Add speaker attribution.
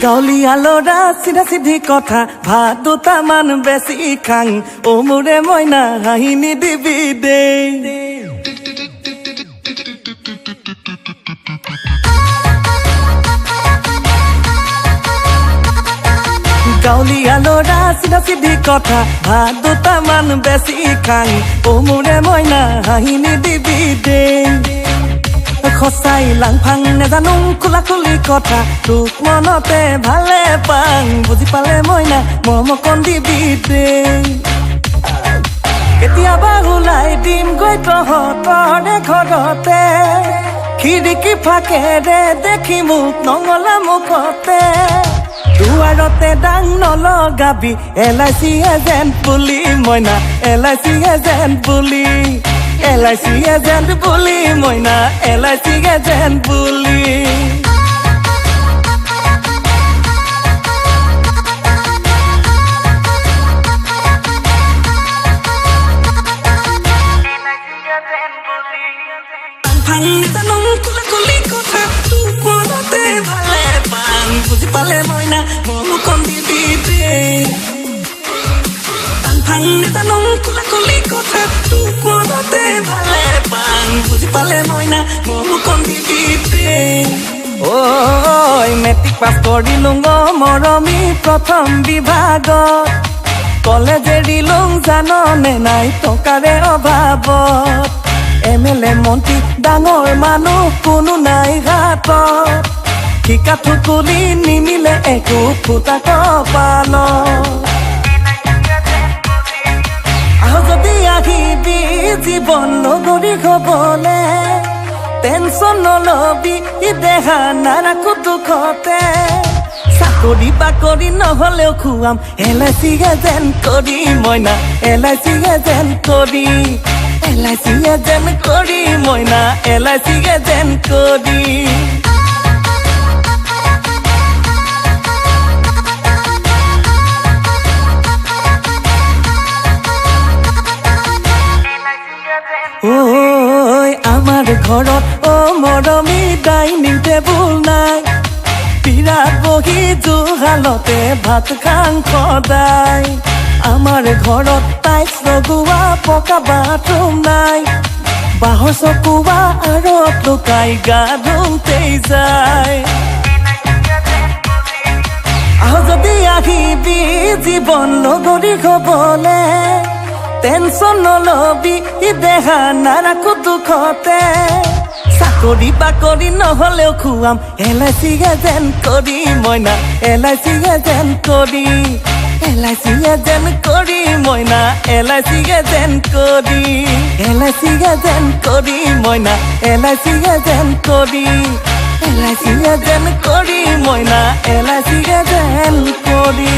Speaker 1: গাঁৱলীয়া ল'ৰা চিধা চিধি কথা ভাত দুটামান বেছি খাং অ মোৰে মইনা হাঁহি নিদিবি দেই গাঁৱলীয়া ল'ৰা চিধা চিধি কথা ভাত দুটামান বেছি খাং অ মোৰে মইনা হাঁহি নিদিবি দেই খসাই লাংফাং নেজানো খোলা খুলি কথা তোক মনতে ভালে পাং বুজি পালে মইনা মৰমকণ দিবি দেই কেতিয়াবা ওলাই দিম গৈ তহঁতৰে ঘৰতে খিৰিকী ফাকেৰে দেখি মোক নঙলা মুখতে দুৱাৰতে ডাং নলগাবি LIC এজেণ্ট বুলি মইনা LIC এজেণ্ট বুলি LIC এজেণ্ট বুলি মইনা LIC এজেণ্ট বুলি বুজি পালে মইনা মৰমকণ দিবি দেই জানো খোলা খুলি কথা তোক মনতে ভালে পাং বুজি পালে মইনা মৰমকণ দিবি দেই ঐ মেট্ৰিক পাছ কৰিলোঁ মৰমী প্ৰথম বিভাগত কলেজ এৰিলোঁ জাননে নাই টকাৰে অভাৱত MLA মন্ত্ৰী ডাঙৰ মানুহ কোনো নাই ঘাটত ঠিকা থুকুলি নিমিলে একো ফুটা কপাল আহ যদি আহিবি জীৱন নগৰী হবলে টেনচন নলবি দেহা নাৰাখো দুখতে চাকৰি বাকৰি নহলেও খুৱাম LIC এজেণ্ট কৰি মইনা LIC এজেণ্ট কৰি LIC এজেণ্ট কৰি মইনা LIC এজেণ্ট কৰি ঐ আমাৰ ঘৰত অ মৰমী ডাইনিং টেবুল নাই বিৰাট বহি জুহালতে ভাত খাং সদায় আমাৰ ঘৰত টাইলছ লগোৱা পকা বাথৰুম নাই বাঁহৰ চকুৱা আৰু লুকাই গা ধুওঁতেই যায় আহ যদি আহিবি জীৱন নগৰী হবলে টেনচন নলবি দেহা নাৰাখো দুখতে চাকৰি বাকৰি নহলেও খুৱাম LIC এজেণ্ট কৰি মইনা LIC এজেণ্ট কৰি LIC এজেণ্ট কৰি মইনা LIC এজেণ্ট কৰি LIC এজেণ্ট কৰি মইনা LIC এজেণ্ট কৰি LIC এজেণ্ট কৰি মইনা LIC এজেণ্ট কৰি